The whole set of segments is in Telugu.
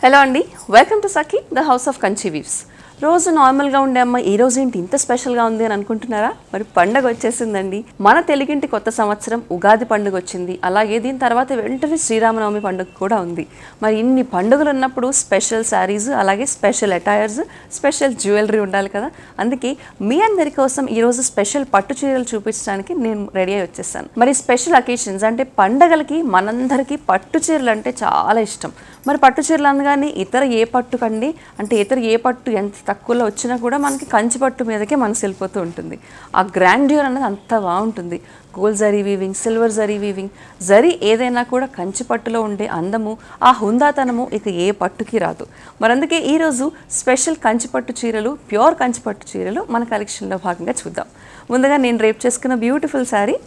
హలో అండి, welcome to Sakhi the house of Kanchi weaves. రోజు నార్మల్గా ఉండే అమ్మ ఈ రోజు ఏంటి ఇంత స్పెషల్గా ఉంది అని అనుకుంటున్నారా? మరి పండగ వచ్చేసిందండి. మన తెలుగింటి కొత్త సంవత్సరం ఉగాది పండుగ వచ్చింది. అలాగే దీని తర్వాత వెంటనే శ్రీరామనవమి పండుగ కూడా ఉంది. మరి ఇన్ని పండుగలు ఉన్నప్పుడు స్పెషల్ శారీస్, అలాగే స్పెషల్ అటైర్స్, స్పెషల్ జ్యువెలరీ ఉండాలి కదా. అందుకే మీ అందరి కోసం ఈరోజు స్పెషల్ పట్టు చీరలు చూపించడానికి నేను రెడీ అయి వచ్చేసాను. మరి స్పెషల్ అకేషన్స్ అంటే పండగలకి మనందరికీ పట్టు చీరలు అంటే చాలా ఇష్టం. మరి పట్టు చీరలు అనగానే ఇతర ఏ పట్టు కండి అంటే ఇతర ఏ పట్టు ఎంత తక్కువలో వచ్చినా కూడా మనకి కంచి పట్టు మీదకే మనసు వెళ్ళిపోతూ ఉంటుంది. ఆ గ్రాండ్యూర్ అనేది అంత బాగుంటుంది. Gold zari weaving, silver zari weaving, zari ఏదైనా కూడా కంచి పట్టులో ఉండే అందము, ఆ హుందాతనము ఇక ఏ పట్టుకి రాదు. మరి అందుకే ఈరోజు స్పెషల్ కంచి పట్టు చీరలు, ప్యూర్ కంచి పట్టు చీరలు మన కలెక్షన్లో భాగంగా చూద్దాం. ముందుగా నేను రేపు చేసుకున్న beautiful sari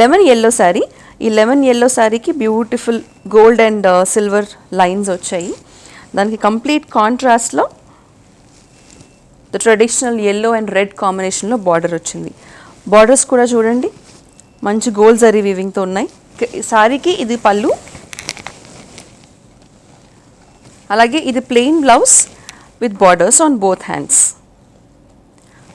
lemon yellow sari. ఈ లెమన్ ఎల్లో శారీకి beautiful gold and silver lines వచ్చాయి. దానికి కంప్లీట్ కాంట్రాస్ట్లో the traditional yellow and red కాంబినేషన్లో బార్డర్ వచ్చింది. బార్డర్స్ కూడా చూడండి మంచి గోల్డ్ జరీ వీవింగ్తో ఉన్నాయి. శారీకి ఇది పళ్ళు, అలాగే ఇది plain blouse with borders on both hands.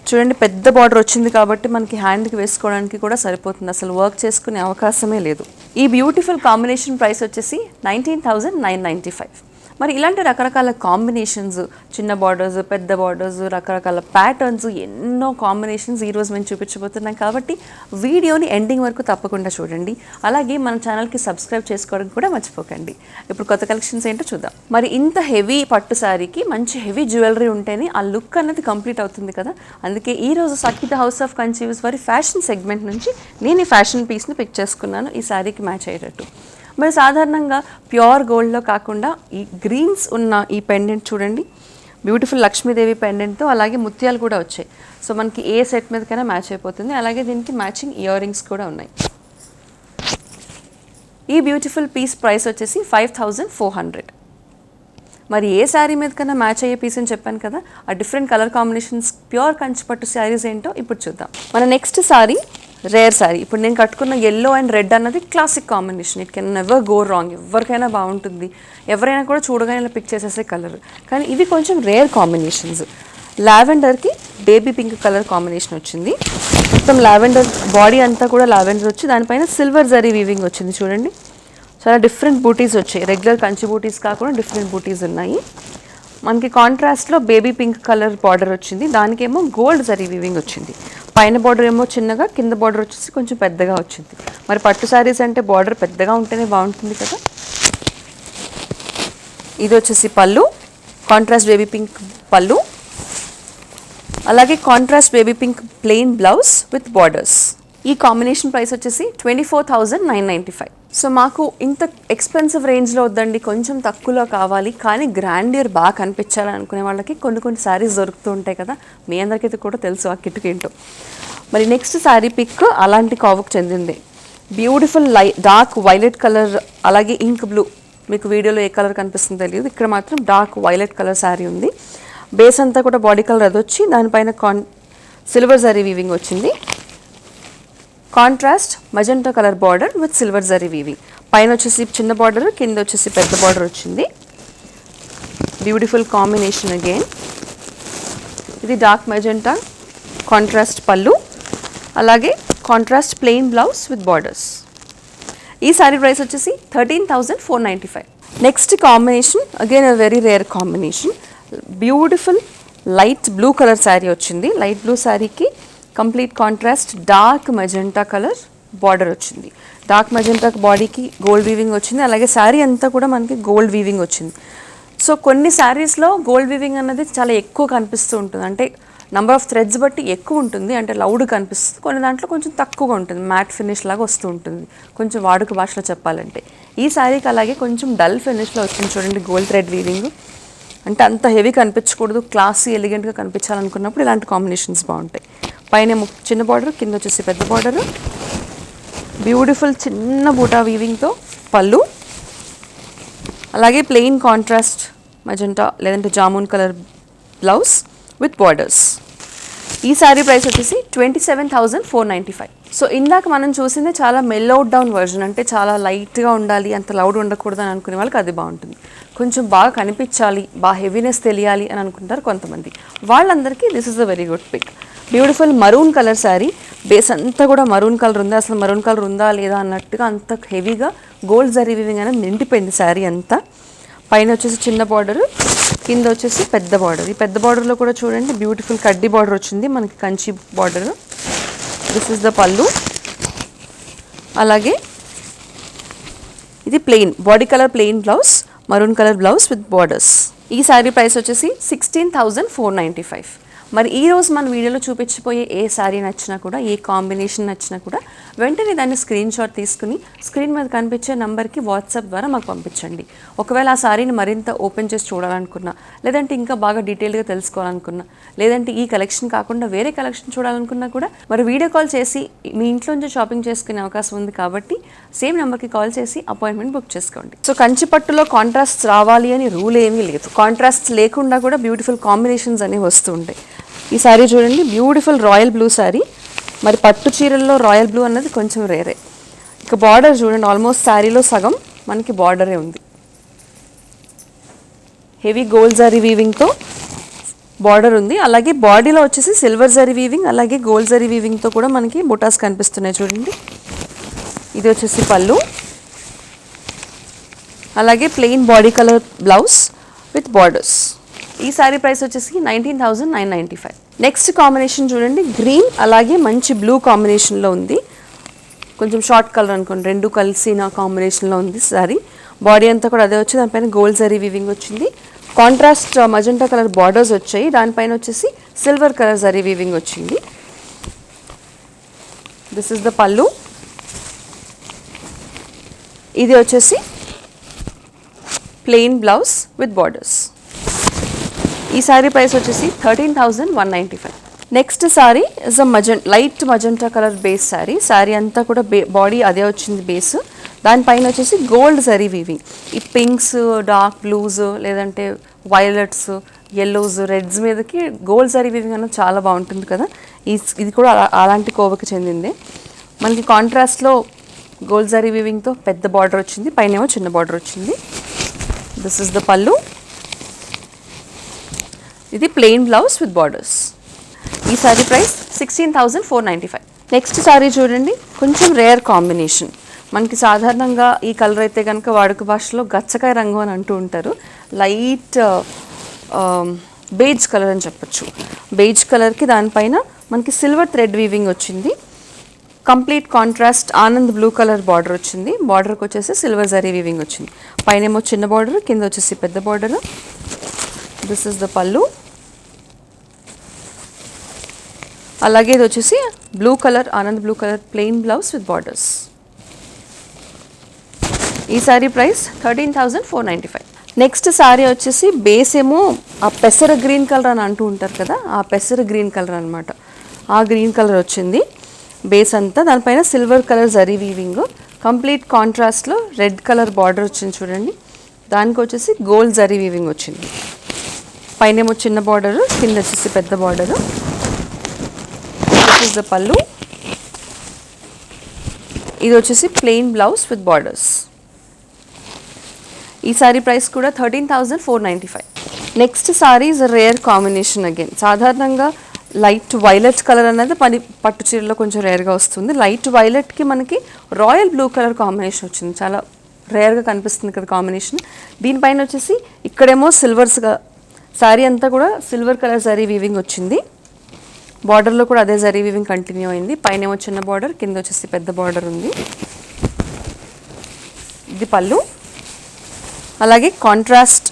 చూడండి పెద్ద బార్డర్ వచ్చింది కాబట్టి మనకి హ్యాండ్కి వేసుకోవడానికి కూడా సరిపోతుంది, అసలు వర్క్ చేసుకునే అవకాశమే లేదు. ఈ బ్యూటిఫుల్ కాంబినేషన్ ప్రైస్ వచ్చేసి 19,995. మరి ఇలాంటి రకరకాల కాంబినేషన్స్, చిన్న బార్డర్స్, పెద్ద బార్డర్స్, రకరకాల ప్యాటర్న్స్, ఎన్నో కాంబినేషన్స్ ఈరోజు మేము చూపించబోతున్నాం కాబట్టి వీడియోని ఎండింగ్ వరకు తప్పకుండా చూడండి. అలాగే మన ఛానల్కి సబ్స్క్రైబ్ చేసుకోవడం కూడా మర్చిపోకండి. ఇప్పుడు కొత్త కలెక్షన్స్ ఏంటో చూద్దాం. మరి ఇంత హెవీ పట్టు శారీకి మంచి హెవీ జ్యువెలరీ ఉంటేనే ఆ లుక్ అనేది కంప్లీట్ అవుతుంది కదా. అందుకే ఈరోజు Sakhi the house of Kanchi weaves వారి ఫ్యాషన్ సెగ్మెంట్ నుంచి నేను ఈ ఫ్యాషన్ పీస్ని పిక్ చేసుకున్నాను ఈ శారీకి మ్యాచ్ అయ్యేటట్టు. మరి సాధారణంగా ప్యూర్ గోల్డ్లో కాకుండా ఈ గ్రీన్స్ ఉన్న ఈ పెండెంట్ చూడండి, బ్యూటిఫుల్ లక్ష్మీదేవి పెండెంట్తో అలాగే ముత్యాలు కూడా వచ్చాయి. సో మనకి ఏ సెట్ మీదకైనా మ్యాచ్ అయిపోతుంది. అలాగే దీనికి మ్యాచింగ్ ఇయర్ రింగ్స్ కూడా ఉన్నాయి. ఈ బ్యూటిఫుల్ పీస్ ప్రైస్ వచ్చేసి 5,400. మరి ఏ శారీ మీదకైనా మ్యాచ్ అయ్యే పీస్ అని చెప్పాను కదా, ఆ different colour combinations pure Kanchi పట్టు శారీస్ ఏంటో ఇప్పుడు చూద్దాం. మన నెక్స్ట్ శారీ రేర్ శారీ. ఇప్పుడు నేను కట్టుకున్న ఎల్లో అండ్ రెడ్ అన్నది classic combination. It can never go wrong. ఎవరికైనా బాగుంటుంది, ఎవరైనా కూడా చూడగానే పిక్ చేసేసే కలర్. కానీ ఇవి కొంచెం రేర్ కాంబినేషన్స్. లావెండర్కి బేబీ పింక్ కలర్ కాంబినేషన్ వచ్చింది. మొత్తం లావెండర్ బాడీ అంతా కూడా లావెండర్ వచ్చి దానిపైన సిల్వర్ జరీ వీవింగ్ వచ్చింది. చూడండి చాలా డిఫరెంట్ బూటీస్ వచ్చాయి. రెగ్యులర్ కంచి బూటీస్ కాకుండా డిఫరెంట్ బూటీస్ ఉన్నాయి. మనకి కాంట్రాస్ట్లో బేబీ పింక్ కలర్ బార్డర్ వచ్చింది, దానికేమో గోల్డ్ జరీ వీవింగ్ వచ్చింది. పైన బార్డర్ ఏమో చిన్నగా, కింద బార్డర్ వచ్చేసి కొంచెం పెద్దగా వచ్చింది. మరి పట్టు శారీస్ అంటే బార్డర్ పెద్దగా ఉంటేనే బాగుంటుంది కదా. ఇది వచ్చేసి పళ్ళు, కాంట్రాస్ట్ బేబీ పింక్ పళ్ళు, అలాగే contrast baby pink plain blouse with borders. ఈ కాంబినేషన్ ప్రైస్ వచ్చేసి 24,995. సో మాకు ఇంత ఎక్స్పెన్సివ్ రేంజ్లో వద్దండి, కొంచెం తక్కువలో కావాలి కానీ గ్రాండియర్ బాగా కనిపించాలని అనుకునే వాళ్ళకి కొన్ని శారీస్ దొరుకుతూ ఉంటాయి కదా. మీ అందరికైతే కూడా తెలుసు ఆ కిట్టుకు ఏంటో. మరి నెక్స్ట్ శారీ పిక్ అలాంటి కావుకు చెందింది. బ్యూటిఫుల్ డార్క్ వైలెట్ కలర్, అలాగే ఇంక్ బ్లూ. మీకు వీడియోలో ఏ కలర్ కనిపిస్తుందో తెలియదు, ఇక్కడ మాత్రం డార్క్ వైలెట్ కలర్ శారీ ఉంది. బేస్ అంతా కూడా బాడీ కలర్ అది వచ్చి దానిపైన సిల్వర్ జరీ వీవింగ్ వచ్చింది. Contrast magenta colour border with silver zari weaving. పైన వచ్చేసి చిన్న బార్డర్, కింద వచ్చేసి పెద్ద బార్డర్ వచ్చింది. Beautiful combination again. ఇది డార్క్ మజెంటా కాంట్రాస్ట్ పళ్ళు, అలాగే contrast plain blouse with borders. ఈ శారీ ప్రైస్ వచ్చేసి 13,495. Next combination again a very rare combination. Beautiful light blue colour sari వచ్చింది. లైట్ బ్లూ శారీకి complete contrast dark magenta colour border వచ్చింది. డార్క్ మెజెంటా బాడీకి గోల్డ్ వీవింగ్ వచ్చింది, అలాగే శారీ అంతా కూడా మనకి గోల్డ్ వీవింగ్ వచ్చింది. సో కొన్ని శారీస్లో గోల్డ్ వీవింగ్ అన్నది చాలా ఎక్కువ కనిపిస్తూ ఉంటుంది, అంటే నెంబర్ ఆఫ్ థ్రెడ్స్ బట్టి ఎక్కువ ఉంటుంది, అంటే లౌడ్ కనిపిస్తుంది. కొన్ని దాంట్లో కొంచెం తక్కువగా ఉంటుంది, మ్యాట్ ఫినిష్ లాగా వస్తూ ఉంటుంది కొంచెం వాడుక భాషలో చెప్పాలంటే. ఈ శారీకి అలాగే కొంచెం డల్ ఫినిష్లో వచ్చింది. చూడండి గోల్డ్ థ్రెడ్ వీవింగ్, అంటే అంత హెవీ కనిపించకూడదు, క్లాసీ ఎలిగెంట్గా కనిపించాలనుకున్నప్పుడు ఇలాంటి కాంబినేషన్స్ బాగుంటాయి. పైన చిన్న బార్డర్, కింద వచ్చేసి పెద్ద బార్డర్. బ్యూటిఫుల్ చిన్న బూటా వీవింగ్తో పళ్ళు, అలాగే ప్లెయిన్ కాంట్రాస్ట్ మజెంటా లేదంటే jamun colour blouse with borders. ఈ శారీ ప్రైస్ వచ్చేసి 27,495. సో ఇందాక మనం చూసింది చాలా మెల్లోడ్ డౌన్ వర్జన్, అంటే చాలా లైట్గా ఉండాలి, అంత లౌడ్ ఉండకూడదు అని అనుకునే వాళ్ళకి అది బాగుంటుంది. కొంచెం బాగా కనిపించాలి, బాగా హెవీనెస్ తెలియాలి అని అనుకుంటారు కొంతమంది. వాళ్ళందరికీ this is a very good pick. Beautiful maroon colour sari, base అంతా కూడా మరూన్ కలర్ ఉంది. అసలు మరూన్ కలర్ ఉందా లేదా అన్నట్టుగా అంత హెవీగా గోల్డ్ జరీ వీవింగ్ అనేది నిండిపోయింది శారీ అంతా. పైన వచ్చేసి చిన్న బార్డర్, కింద వచ్చేసి పెద్ద బార్డర్. ఈ పెద్ద బార్డర్లో కూడా చూడండి బ్యూటిఫుల్ కడ్డీ బార్డర్ వచ్చింది మనకి, Kanchi border. This is the pallu. అలాగే ఇది plain body colour plain blouse, maroon colour blouse with borders. ఈ శారీ ప్రైస్ వచ్చేసి 16,495. మరి ఈరోజు మన వీడియోలో చూపించిపోయే ఏ శారీ నచ్చినా కూడా, ఏ కాంబినేషన్ నచ్చినా కూడా వెంటనే దాన్ని స్క్రీన్ షాట్ తీసుకుని స్క్రీన్ మీద కనిపించే నెంబర్కి వాట్సాప్ ద్వారా మాకు పంపించండి. ఒకవేళ ఆ శారీని మరింత ఓపెన్ చేసి చూడాలనుకున్నా, లేదంటే ఇంకా బాగా డీటెయిల్గా తెలుసుకోవాలనుకున్నా, లేదంటే ఈ కలెక్షన్ కాకుండా వేరే కలెక్షన్ చూడాలనుకున్నా కూడా మరి వీడియో కాల్ చేసి మీ ఇంట్లోంచి షాపింగ్ చేసుకునే అవకాశం ఉంది. కాబట్టి సేమ్ నెంబర్కి కాల్ చేసి అపాయింట్మెంట్ బుక్ చేసుకోండి. సో కంచి పట్టులో కాంట్రాస్ట్ రావాలి అని రూల్ ఏమీ లేదు. కాంట్రాస్ట్ లేకుండా కూడా బ్యూటిఫుల్ కాంబినేషన్స్ అనేవి వస్తూ ఉంటాయి. ఈ శారీ చూడండి బ్యూటిఫుల్ రాయల్ బ్లూ శారీ. మరి పట్టు చీరల్లో రాయల్ బ్లూ అన్నది కొంచెం రేరే. ఇక బార్డర్ చూడండి, ఆల్మోస్ట్ శారీలో సగం మనకి బార్డరే ఉంది. హెవీ గోల్డ్ జరీ వీవింగ్తో బార్డర్ ఉంది. అలాగే బాడీలో వచ్చేసి సిల్వర్ జరీ వీవింగ్, అలాగే గోల్డ్ జరీ వీవింగ్తో కూడా మనకి బుటాస్ కనిపిస్తున్నాయి చూడండి. ఇది వచ్చేసి పళ్ళు. అలాగే plain body colour blouse with borders. ఈ శారీ ప్రైస్ వచ్చేసి 19,995. నెక్స్ట్ కాంబినేషన్ చూడండి, గ్రీన్ అలాగే మంచి బ్లూ కాంబినేషన్లో ఉంది. కొంచెం షార్ట్ కలర్ అనుకోండి, రెండు కలిసిన కాంబినేషన్లో ఉంది శారీ. బాడీ అంతా కూడా అదే వచ్చి దానిపైన గోల్డ్ జరీ వీవింగ్ వచ్చింది. కాంట్రాస్ట్ మజంటా కలర్ బార్డర్స్ వచ్చాయి, దానిపైన వచ్చేసి సిల్వర్ కలర్ జరీ వీవింగ్ వచ్చింది. దిస్ ఇస్ ద పళ్ళు. ఇది వచ్చేసి ప్లెయిన్ బ్లౌజ్ విత్ బార్డర్స్. ఈ శారీ ప్రైస్ వచ్చేసి 13,195. Next sari is a light magenta colour base sari. Sari అంతా కూడా బాడీ అదే వచ్చింది బేస్. దానిపైన వచ్చేసి గోల్డ్ జరీ వీవింగ్. ఈ పింక్స్, డార్క్ బ్లూస్, లేదంటే వైలెట్స్, ఎల్లోస్, రెడ్స్ మీదకి గోల్డ్ జరీ వీవింగ్ అనేది చాలా బాగుంటుంది కదా. ఇది కూడా అలాంటి కోవకి చెందిందే. మనకి కాంట్రాస్ట్లో గోల్డ్ జరీ వీవింగ్తో పెద్ద బార్డర్ వచ్చింది, పైన ఏమో చిన్న బార్డర్ వచ్చింది. దిస్ ఇస్ ద పళ్ళు. ఇది ప్లెయిన్ బ్లౌజ్ విత్ బార్డర్స్. ఈ శారీ ప్రైస్ 16,495. నెక్స్ట్ శారీ చూడండి, కొంచెం రేర్ కాంబినేషన్. మనకి సాధారణంగా ఈ కలర్ అయితే కనుక వాడుక భాషలో గచ్చకాయ రంగు అని అంటూ ఉంటారు. లైట్ బేజ్ కలర్ అని చెప్పచ్చు. బేజ్ కలర్కి దానిపైన మనకి సిల్వర్ థ్రెడ్ వీవింగ్ వచ్చింది. Complete contrast Anand blue colour border వచ్చింది. బార్డర్కి వచ్చేసి సిల్వర్ జరీ వీవింగ్ వచ్చింది. పైన ఏమో చిన్న బార్డర్, కింద వచ్చేసి పెద్ద border. This is the pallu. అలాగే ఇది వచ్చేసి blue colour, Anand blue colour plain blouse with borders. ఈ శారీ ప్రైస్ 13,495. నెక్స్ట్ శారీ వచ్చేసి బేస్ ఏమో ఆ పెసర గ్రీన్ కలర్ అని అంటూ ఉంటారు కదా, ఆ పెసర గ్రీన్ కలర్ అనమాట. ఆ గ్రీన్ కలర్ వచ్చింది బేస్ అంతా. దానిపైన silver colour zari weaving, complete కాంట్రాస్ట్లో రెడ్ కలర్ బార్డర్ వచ్చింది చూడండి. దానికి వచ్చేసి గోల్డ్ జరీ వీవింగ్ వచ్చింది. పైన ఏమో చిన్న బార్డరు, కింద వచ్చేసి పెద్ద బార్డరు. దిస్ ఇస్ ద పళ్ళు. ఇది వచ్చేసి ప్లెయిన్ బ్లౌజ్ విత్ బార్డర్స్. ఈ శారీ ప్రైస్ కూడా 13,495. Next sari is a rare combination again. సాధారణంగా లైట్ వైలెట్ కలర్ అనేది పట్టు చీరలో కొంచెం రేర్గా వస్తుంది. లైట్ వైలెట్కి మనకి రాయల్ బ్లూ కలర్ కాంబినేషన్ వచ్చింది. చాలా రేర్గా కనిపిస్తుంది కదా కాంబినేషన్. దీనిపైన వచ్చేసి ఇక్కడేమో సిల్వర్స్గా శారీ అంతా కూడా సిల్వర్ కలర్ జరీ వీవింగ్ వచ్చింది. బార్డర్లో కూడా అదే జరీ వీవింగ్ కంటిన్యూ అయింది. పైన ఏమో చిన్న బార్డర్, కింద వచ్చేసి పెద్ద బార్డర్ ఉంది. ఇది పళ్ళు. అలాగే contrast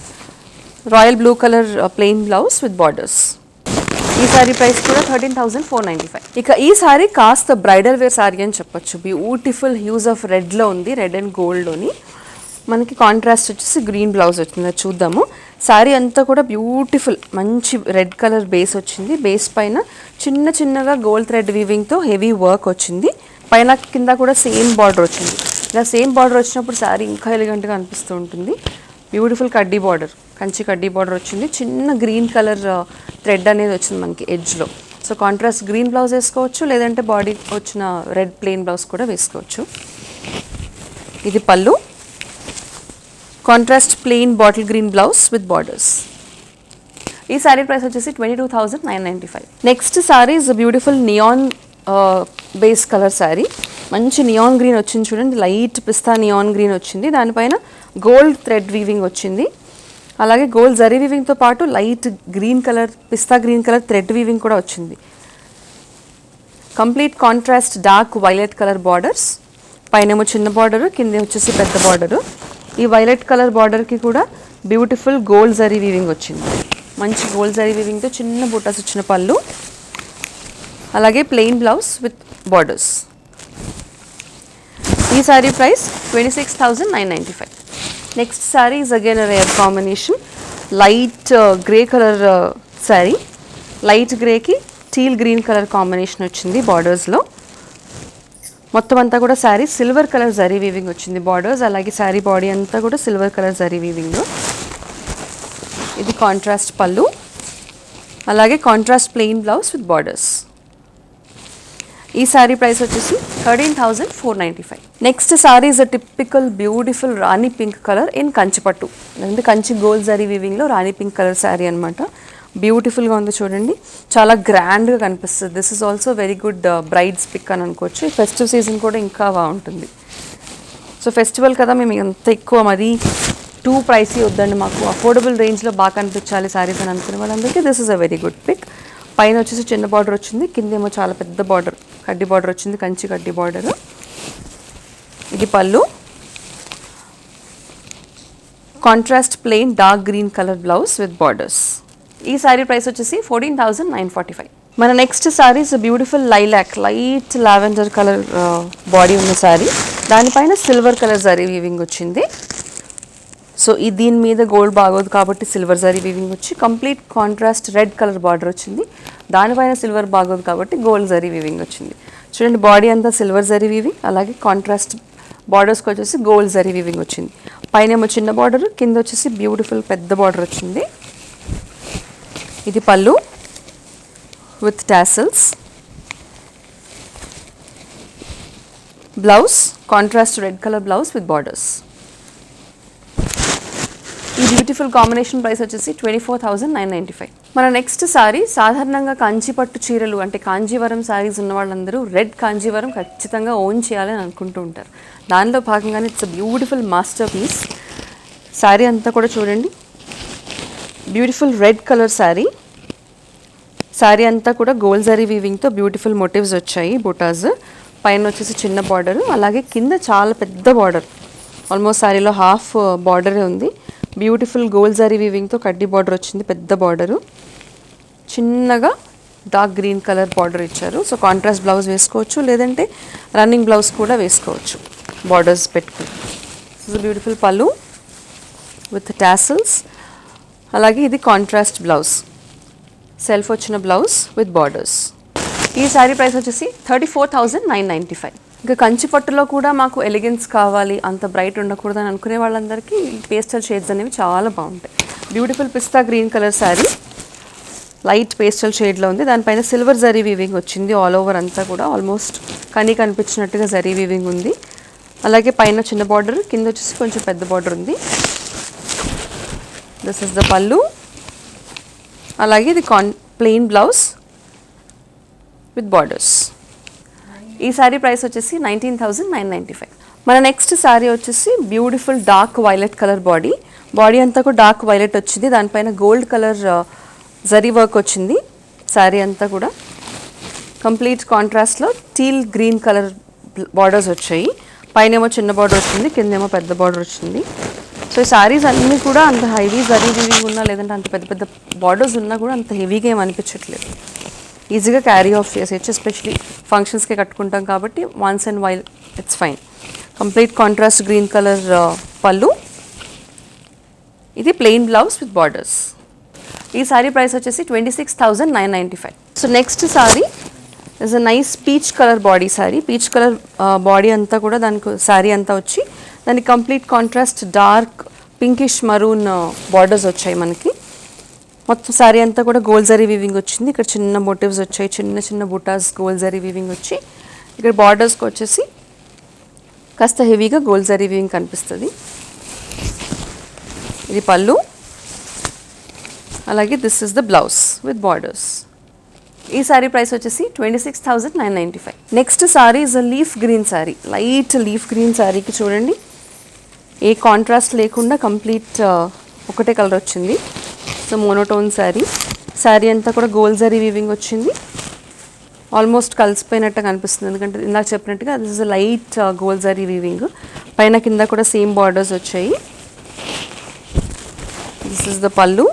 royal blue colour plain blouse with borders. ఈ శారీ ప్రైస్ కూడా 13,495. ఇక ఈ శారీ కాస్త బ్రైడల్ వేర్ శారీ అని చెప్పొచ్చు. బ్యూటిఫుల్ హ్యూజ్ ఆఫ్ రెడ్లో ఉంది, రెడ్ అండ్ గోల్డ్లోని. మనకి కాంట్రాస్ట్ వచ్చేసి గ్రీన్ బ్లౌజ్ వచ్చింది, చూద్దాము. శారీ అంతా కూడా బ్యూటిఫుల్ మంచి రెడ్ కలర్ బేస్ వచ్చింది. బేస్ పైన చిన్న చిన్నగా గోల్డ్ థ్రెడ్ వీవింగ్తో హెవీ వర్క్ వచ్చింది. పైన కింద కూడా సేమ్ బార్డర్ వచ్చింది. ఇలా సేమ్ బార్డర్ వచ్చినప్పుడు శారీ ఇంకా ఎలిగెంట్గా అనిపిస్తూ ఉంటుంది. బ్యూటిఫుల్ కడ్డీ బార్డర్, కంచి కడ్డీ బార్డర్ వచ్చింది. చిన్న గ్రీన్ కలర్ థ్రెడ్ అనేది వచ్చింది మనకి ఎడ్జ్లో. సో కాంట్రాస్ట్ గ్రీన్ బ్లౌజ్ వేసుకోవచ్చు, లేదంటే బాడీ వచ్చిన రెడ్ ప్లెయిన్ బ్లౌజ్ కూడా వేసుకోవచ్చు. ఇది పళ్ళు. Contrast plain bottle green blouse with borders. ఈ సారీ ప్రైస్ వచ్చేసి 22,995. Next sari is beautiful neon base colour sorry. మంచి నియాన్ గ్రీన్ వచ్చింది చూడండి, లైట్ పిస్తా నియాన్ గ్రీన్ వచ్చింది, దానిపైన గోల్డ్ థ్రెడ్ వీవింగ్ వచ్చింది, అలాగే గోల్డ్ జరీ వీవింగ్తో పాటు light green colour pista green colour thread weaving కూడా వచ్చింది. Complete contrast dark violet colour borders, పైనేమో చిన్న బార్డరు, కింద వచ్చేసి పెద్ద బార్డరు. ఈ వైలెట్ కలర్ బార్డర్కి కూడా బ్యూటిఫుల్ గోల్డ్ జరీ వీవింగ్ వచ్చింది, మంచి గోల్డ్ జరీ వీవింగ్తో చిన్న బూటాస్ వచ్చిన పళ్ళు, అలాగే ప్లెయిన్ బ్లౌజ్ విత్ బార్డర్స్. ఈ sari price 26,995. Next sari is again rare combination, light grey colour sari, light గ్రేకి టీల్ గ్రీన్ కలర్ కాంబినేషన్ వచ్చింది బార్డర్స్లో. మొత్తం అంతా కూడా sari silver colour zari weaving వచ్చింది బార్డర్స్, అలాగే శారీ బాడీ అంతా కూడా సిల్వర్ కలర్ జరీ వీవింగ్. ఇది కాంట్రాస్ట్ పళ్ళు, అలాగే contrast plain blouse with borders. ఈ సారీ ప్రైస్ వచ్చేసి 13,495. Next sari is a typical beautiful Rani pink colour in కంచిపట్టు, అంటే కంచి గోల్డ్ జరీ వీవింగ్లో రాణి పింక్ కలర్ శారీ అనమాట. బ్యూటిఫుల్గా ఉంది చూడండి, చాలా గ్రాండ్గా కనిపిస్తుంది. This is also very good brides pick అని అనుకోవచ్చు. ఫెస్టివ్ సీజన్ కూడా ఇంకా బాగుంటుంది. సో ఫెస్టివల్ కదా, మేము ఎంత ఎక్కువ మరీ టూ ప్రైసీ వద్దండి, మాకు అఫోర్డబుల్ రేంజ్లో బాగా కనిపించాలి సారీస్ అని అనుకునే వాళ్ళందరికీ this is a very good pick. పైన వచ్చేసి చిన్న బార్డర్ వచ్చింది, కిందేమో చాలా పెద్ద బార్డర్ కడ్డీ బార్డర్ వచ్చింది, కంచి కడ్డీ బార్డర్. ఇది పళ్ళు, contrast plain dark green colour blouse with borders. ఈ సారీ ప్రైస్ వచ్చేసి 14,945. మన next sari is beautiful lilac light lavender colour body ఉన్న సారీ, దానిపైన సిల్వర్ కలర్ జరీ వీవింగ్ వచ్చింది. సో దీని మీద గోల్డ్ బాగోదు కాబట్టి సిల్వర్ జరీ వీవింగ్ వచ్చి complete contrast red colour border వచ్చింది, దానిపైన సిల్వర్ బాగోదు కాబట్టి గోల్డ్ జరీ వీవింగ్ వచ్చింది. చూడండి బాడీ అంతా సిల్వర్ జరీ వీవింగ్, అలాగే కాంట్రాస్ట్ బార్డర్స్కి వచ్చేసి గోల్డ్ జరీ వీవింగ్ వచ్చింది. పైన ఏమో చిన్న బార్డర్, కింద వచ్చేసి బ్యూటిఫుల్ పెద్ద బార్డర్ వచ్చింది. ఇది పళ్ళు with tassels, blouse contrast red colour blouse with borders. ఈ బ్యూటిఫుల్ కాంబినేషన్ ప్రైస్ వచ్చేసి 24,995. మన నెక్స్ట్ సారీ సాధారణంగా కాంచీపట్టు చీరలు అంటే కాంజీవరం సారీస్ ఉన్న వాళ్ళందరూ రెడ్ కాంజీవరం ఖచ్చితంగా ఓన్ చేయాలని అనుకుంటూ ఉంటారు. దానిలో భాగంగానే it's a beautiful masterpiece. Sari అంతా కూడా చూడండి, beautiful red colour sari. Sari అంతా కూడా గోల్డ్ జరీ వీవింగ్తో బ్యూటిఫుల్ మోటివ్స్ వచ్చాయి, బుటాస్. పైన వచ్చేసి చిన్న బార్డరు, అలాగే కింద చాలా పెద్ద బార్డర్, ఆల్మోస్ట్ శారీలో హాఫ్ బార్డరే ఉంది. బ్యూటిఫుల్ గోల్డ్ జరీ వీవింగ్తో కడ్డీ బార్డర్ వచ్చింది, పెద్ద బార్డరు. చిన్నగా డార్క్ గ్రీన్ కలర్ బార్డర్ ఇచ్చారు. సో కాంట్రాస్ట్ బ్లౌజ్ వేసుకోవచ్చు, లేదంటే రన్నింగ్ బ్లౌజ్ కూడా వేసుకోవచ్చు బార్డర్స్ పెట్టుకుని. బ్యూటిఫుల్ పళ్ళు విత్ టాసల్స్, అలాగే ఇది కాంట్రాస్ట్ బ్లౌజ్, సెల్ఫ్ వచ్చిన బ్లౌజ్ విత్ బార్డర్స్. ఈ శారీ ప్రైస్ వచ్చేసి 34,995. ఇంకా కంచిపట్టులో కూడా మాకు ఎలిగెన్స్ కావాలి, అంత బ్రైట్ ఉండకూడదు అని అనుకునే వాళ్ళందరికీ పేస్టల్ షేడ్స్ అనేవి చాలా బాగుంటాయి. Beautiful pista green colour sari, light pastel షేడ్లో ఉంది, దానిపైన సిల్వర్ జరీ వీవింగ్ వచ్చింది. ఆల్ ఓవర్ అంతా కూడా ఆల్మోస్ట్ కనీ కనిపించినట్టుగా జరీ వీవింగ్ ఉంది. అలాగే పైన చిన్న బార్డర్, కింద వచ్చేసి కొంచెం పెద్ద బార్డర్ ఉంది. దిస్ ఇస్ ద పళ్ళు, అలాగే ఇది ప్లెయిన్ బ్లౌజ్ విత్ బార్డర్స్. ఈ శారీ ప్రైస్ వచ్చేసి 19,995. మన నెక్స్ట్ శారీ వచ్చేసి beautiful dark violet colour body. Body అంతా కూడా డార్క్ వైలెట్ వచ్చింది, దానిపైన గోల్డ్ కలర్ జరీ వర్క్ వచ్చింది. శారీ అంతా కూడా కంప్లీట్ కాంట్రాస్ట్లో టీల్ గ్రీన్ కలర్ బార్డర్స్ వచ్చాయి. పైన ఏమో చిన్న బార్డర్ వచ్చింది, కిందేమో పెద్ద బార్డర్ వచ్చింది. సో ఈ శారీస్ అన్నీ కూడా అంత హెవీ జరీ వీవింగ్ ఉన్నా, లేదంటే అంత పెద్ద పెద్ద బార్డర్స్ ఉన్నా కూడా అంత హెవీగా ఏం అనిపించట్లేదు, ఈజీగా క్యారీ ఆఫ్ చేసేయచ్చు. ఎస్పెషలీ ఫంక్షన్స్కి కట్టుకుంటాం కాబట్టి once and while it's fine. Complete contrast green colour పళ్ళు, ఇది ప్లెయిన్ బ్లౌజ్ విత్ బార్డర్స్. ఈ సారీ ప్రైస్ వచ్చేసి 26,995. So next sari is a nice peach colour body sorry. Peach colour body అంతా కూడా దానికి సారీ అంతా వచ్చి దానికి complete contrast dark pinkish maroon borders వచ్చాయి మనకి. మొత్తం శారీ అంతా కూడా గోల్డ్ జరీ వీవింగ్ వచ్చింది. ఇక్కడ చిన్న మోటివ్స్ వచ్చాయి, చిన్న చిన్న బుటాస్ గోల్డ్ జరీ వీవింగ్ వచ్చి ఇక్కడ బార్డర్స్కి వచ్చేసి కాస్త హెవీగా గోల్డ్ జరీ వీవింగ్ కనిపిస్తుంది. ఇది పళ్ళు, అలాగే this is the blouse with borders. ఈ సారీ ప్రైస్ వచ్చేసి 26,995. Next sari is a leaf green sari. Light leaf green సారీకి చూడండి ఏ కాంట్రాస్ట్ లేకుండా కంప్లీట్ ఒకటే కలర్ వచ్చింది. So monotone sari. సారీ అంతా కూడా గోల్డ్ జరీ వీవింగ్ వచ్చింది. ఆల్మోస్ట్ కలిసిపోయినట్టు కనిపిస్తుంది, ఎందుకంటే ఇందాక చెప్పినట్టుగా this is light gold zari weaving. పైన కింద కూడా సేమ్ బార్డర్స్ వచ్చాయి. దిస్ ఇస్ ద పళ్ళు,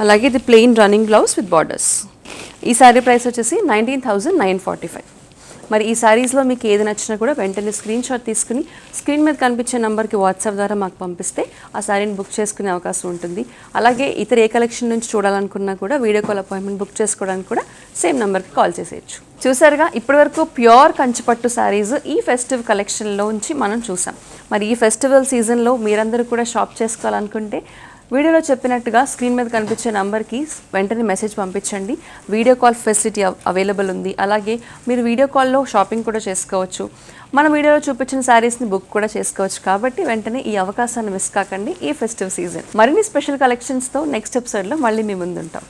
అలాగే ఇది plain running blouse with borders. ఈ శారీ ప్రైస్ వచ్చేసి 19,945. మరి ఈ శారీస్లో మీకు ఏది నచ్చినా కూడా వెంటనే స్క్రీన్ షాట్ తీసుకుని స్క్రీన్ మీద కనిపించే నెంబర్కి వాట్సాప్ ద్వారా మాకు పంపిస్తే ఆ శారీని బుక్ చేసుకునే అవకాశం ఉంటుంది. అలాగే ఇతర ఏ కలెక్షన్ నుంచి చూడాలనుకున్నా కూడా వీడియో కాల్ అపాయింట్మెంట్ బుక్ చేసుకోవడానికి కూడా సేమ్ నెంబర్కి కాల్ చేసేయచ్చు. చూసారుగా ఇప్పటివరకు ప్యూర్ కంచిపట్టు శారీస్ ఈ ఫెస్టివ్ కలెక్షన్లోంచి మనం చూసాం. మరి ఈ ఫెస్టివల్ సీజన్లో మీరందరూ కూడా షాప్ చేసుకోవాలనుకుంటే వీడియోలో చెప్పినట్టుగా స్క్రీన్ మీద కనిపించే నెంబర్కి వెంటనే మెసేజ్ పంపించండి. వీడియో కాల్ ఫెసిలిటీ అవైలబుల్ ఉంది. అలాగే మీరు వీడియో కాల్లో షాపింగ్ కూడా చేసుకోవచ్చు. మన వీడియోలో చూపించిన శారీస్ని బుక్ కూడా చేసుకోవచ్చు. కాబట్టి వెంటనే ఈ అవకాశాన్ని మిస్ కాకండి. ఈ ఫెస్టివ్ సీజన్ మరిన్ని స్పెషల్ కలెక్షన్స్తో నెక్స్ట్ ఎపిసోడ్లో మళ్ళీ మీ ముందుంటాం.